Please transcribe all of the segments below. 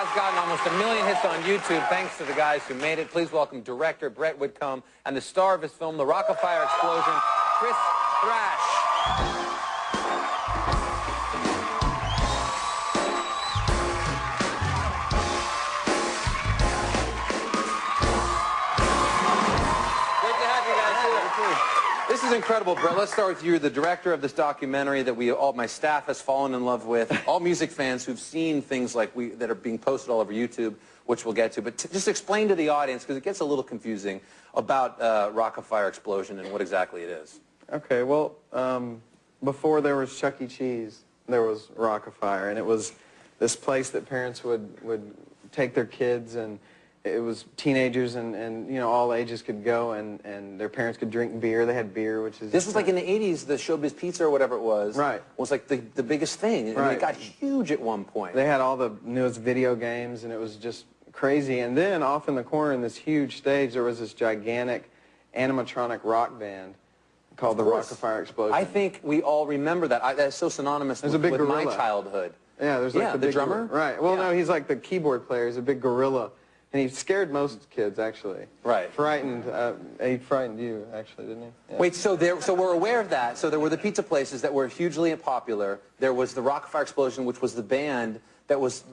has gotten almost 1 million hits on YouTube thanks to the guys who made it. Please welcome director Brett Whitcomb and the star of his film, The Rock-afire Explosion, Chris Thrash. This is incredible, Brett. Let's start with you, the director of this documentary that my staff has fallen in love with, all music fans who've seen things like that are being posted all over YouTube, which we'll get to. But just explain to the audience, because it gets a little confusing, about Rock-afire Explosion and what exactly it is. Okay, well, before there was Chuck E. Cheese, there was Rock-afire, and it was this place that parents would take their kids, and it was teenagers and you know, all ages could go, and their parents could drink beer. They had beer, which is... This was like in the 80s, the Showbiz Pizza or whatever it was. Right. Was like the biggest thing. And right. It got huge at one point. They had all the newest video games, and it was just crazy. And then off in the corner in this huge stage, there was this gigantic animatronic rock band called the Rock-afire Explosion. I think we all remember that. That's so synonymous with my childhood. Yeah, there's like the drummer? Right. Well, no, he's like the keyboard player. He's a big gorilla. And he scared most kids, actually. Right. He frightened you, actually, didn't he? Yeah. Wait, so we're aware of that. So there were the pizza places that were hugely popular. There was the Rock-afire Explosion, which was the band that was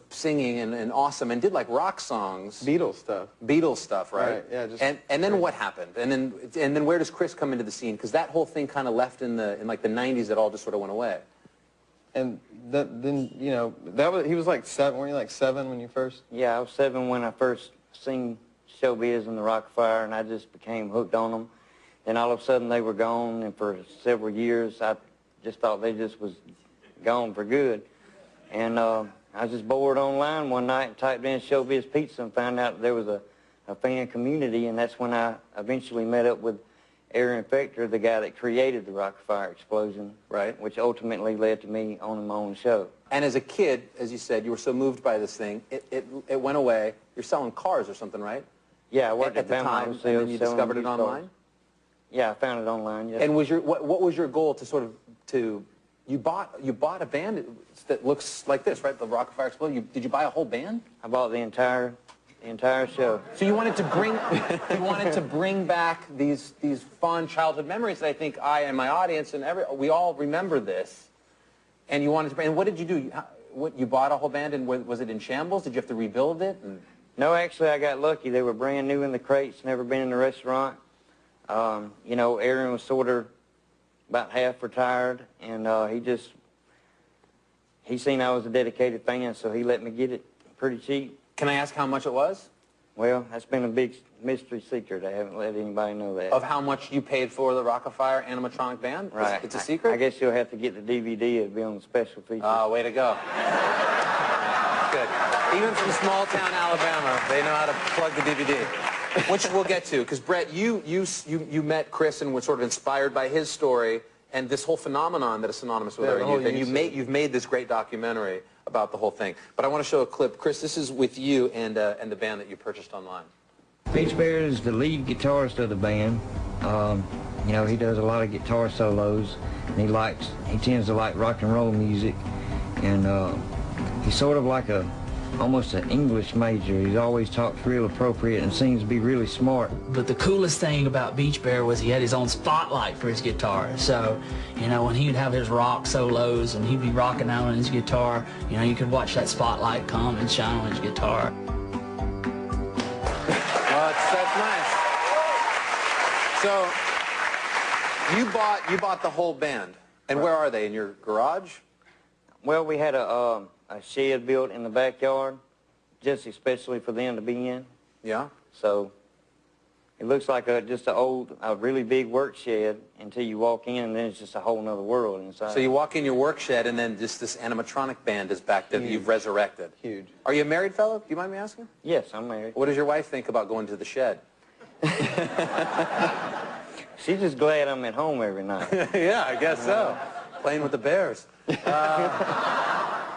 singing and awesome and did like rock songs. Beatles stuff. Beatles stuff, right? Yeah. And then what happened? And then where does Chris come into the scene? Because that whole thing kind of left in like the 90s. It all just sort of went away. And then, you know, he was like 7, weren't you like 7 when you first? Yeah, I was 7 when I first seen Showbiz and the Rock-afire, and I just became hooked on them. Then all of a sudden they were gone, and for several years I just thought they just was gone for good. And I was just bored online one night and typed in Showbiz Pizza and found out there was a fan community, and that's when I eventually met up with Aaron Fector, the guy that created the Rock-afire Explosion, right? Which ultimately led to me owning my own show. And as a kid, as you said, you were so moved by this thing, it went away. You're selling cars or something, right? Yeah, I worked at the time, and then you discovered it online? Yeah, I found it online, yes. And what was your goal to sort of, you bought a band that looks like this, right? The Rock-afire Explosion. Did you buy a whole band? I bought the entire show. So you wanted to bring back these fond childhood memories that I think I and my audience and we all remember this. And you wanted to bring, and what did you do? You bought a whole band, and was it in shambles? Did you have to rebuild it? No, actually I got lucky. They were brand new in the crates, never been in the restaurant. You know, Aaron was sort of about half retired, and he seen I was a dedicated fan, so he let me get it pretty cheap. Can I ask how much it was? Well, that's been a big mystery secret. I haven't let anybody know that. Of how much you paid for the Rock-afire animatronic band? Right. It's a secret? I guess you'll have to get the DVD. It'll be on the special features. Way to go. Good. Even from small-town Alabama, they know how to plug the DVD. Which we'll get to, because Brett, you met Chris and were sort of inspired by his story and this whole phenomenon that is synonymous with our youth. And you've made this great documentary about the whole thing. But I want to show a clip. Chris, this is with you and the band that you purchased online. Beach Bear is the lead guitarist of the band. You know, he does a lot of guitar solos, and he tends to like rock and roll music, and he's sort of like almost an English major. He always talks real appropriate and seems to be really smart. But the coolest thing about Beach Bear was he had his own spotlight for his guitar. So, you know, when he would have his rock solos and he'd be rocking out on his guitar, you know, you could watch that spotlight come and shine on his guitar. Well, that's nice. So, you bought the whole band. And where are they? In your garage? Well, we had a shed built in the backyard, just especially for them to be in. Yeah. So it looks like just a really big work shed until you walk in, and then it's just a whole nother world inside. So you walk in your work shed, and then just this animatronic band is back that you've resurrected. Huge. Are you a married fellow? Do you mind me asking? Yes, I'm married. What does your wife think about going to the shed? She's just glad I'm at home every night. Yeah, I guess so. Playing with the bears.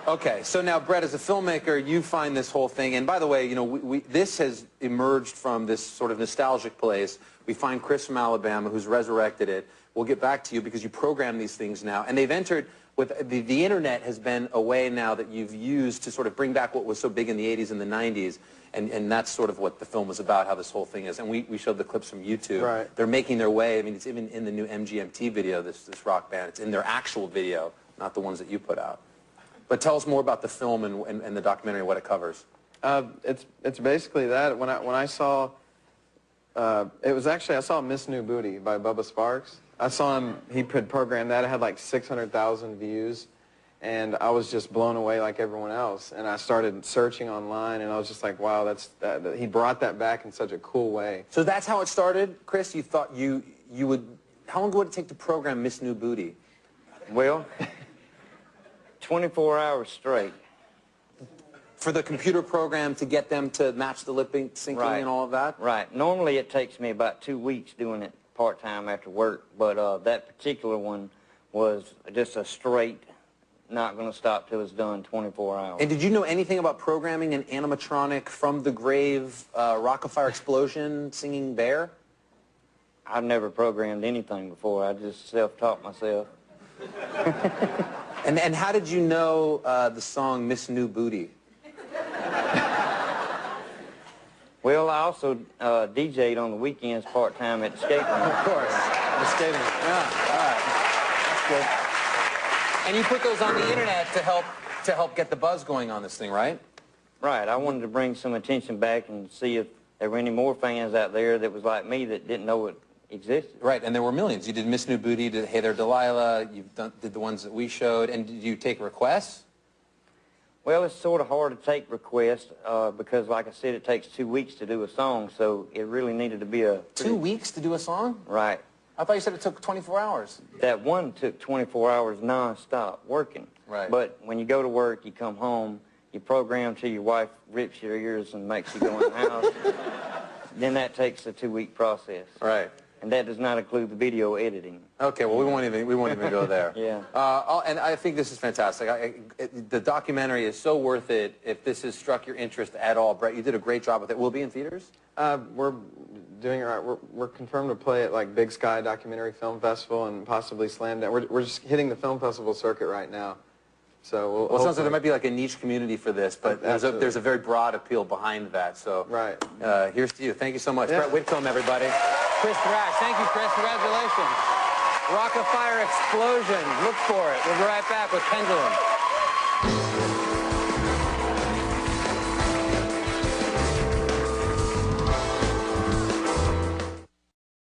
Okay, so now, Brett, as a filmmaker, you find this whole thing, and by the way, you know, this has emerged from this sort of nostalgic place. We find Chris from Alabama, who's resurrected it. We'll get back to you because you program these things now, and they've entered with the internet has been a way now that you've used to sort of bring back what was so big in the 80s and the 90s, and that's sort of what the film was about, how this whole thing is. And we showed the clips from YouTube. Right. They're making their way. I mean, it's even in the new MGMT video, this rock band. It's in their actual video, not the ones that you put out. But tell us more about the film and the documentary, what it covers. It's basically that. When I saw, it was actually, I saw Miss New Booty by Bubba Sparks. I saw him, he had programmed that. It had like 600,000 views. And I was just blown away like everyone else. And I started searching online, and I was just like, wow, he brought that back in such a cool way. So that's how it started, Chris? You thought you would, how long would it take to program Miss New Booty? Well, 24 hours straight. For the computer program to get them to match the lip syncing Right. and all of that? Right. Normally it takes me about 2 weeks doing it part-time after work, but that particular one was just a straight, not going to stop till it's done, 24 hours. And did you know anything about programming an animatronic from the grave Rock-afire explosion singing bear? I've never programmed anything before. I just self-taught myself. And how did you know the song Miss New Booty? Well, I also DJ'd on the weekends part-time at the skate rink. Of course. The skating. Yeah, all right. That's good. And you put those on the internet to help get the buzz going on this thing, right? Right. I wanted to bring some attention back and see if there were any more fans out there that was like me that didn't know it existed. Right, and there were millions. You did Miss New Booty, you did Hey There Delilah, did the ones that we showed, and did you take requests? Well, it's sort of hard to take requests because, like I said, it takes 2 weeks to do a song, so it really needed to be a... 2 weeks to do a song? Right. I thought you said it took 24 hours. That one took 24 hours non-stop working. Right. But when you go to work, you come home, you program till your wife rips your ears and makes you go in the house. Then that takes a 2-week process. Right. And that does not include the video editing. Okay, well, we won't even go there. Yeah. And I think this is fantastic. The documentary is so worth it if this has struck your interest at all. Brett, you did a great job with it. Will it be in theaters? We're doing it right. We're confirmed to play at like Big Sky Documentary Film Festival and possibly Slam Down. We're just hitting the film festival circuit right now. So Well, it sounds like there might be like a niche community for this, but there's a very broad appeal behind that. So right. Here's to you. Thank you so much. Yeah. Brett Whitcomb, everybody. Chris Thrash. Thank you, Chris. Congratulations. Rock-afire explosion. Look for it. We'll be right back with Pendulum.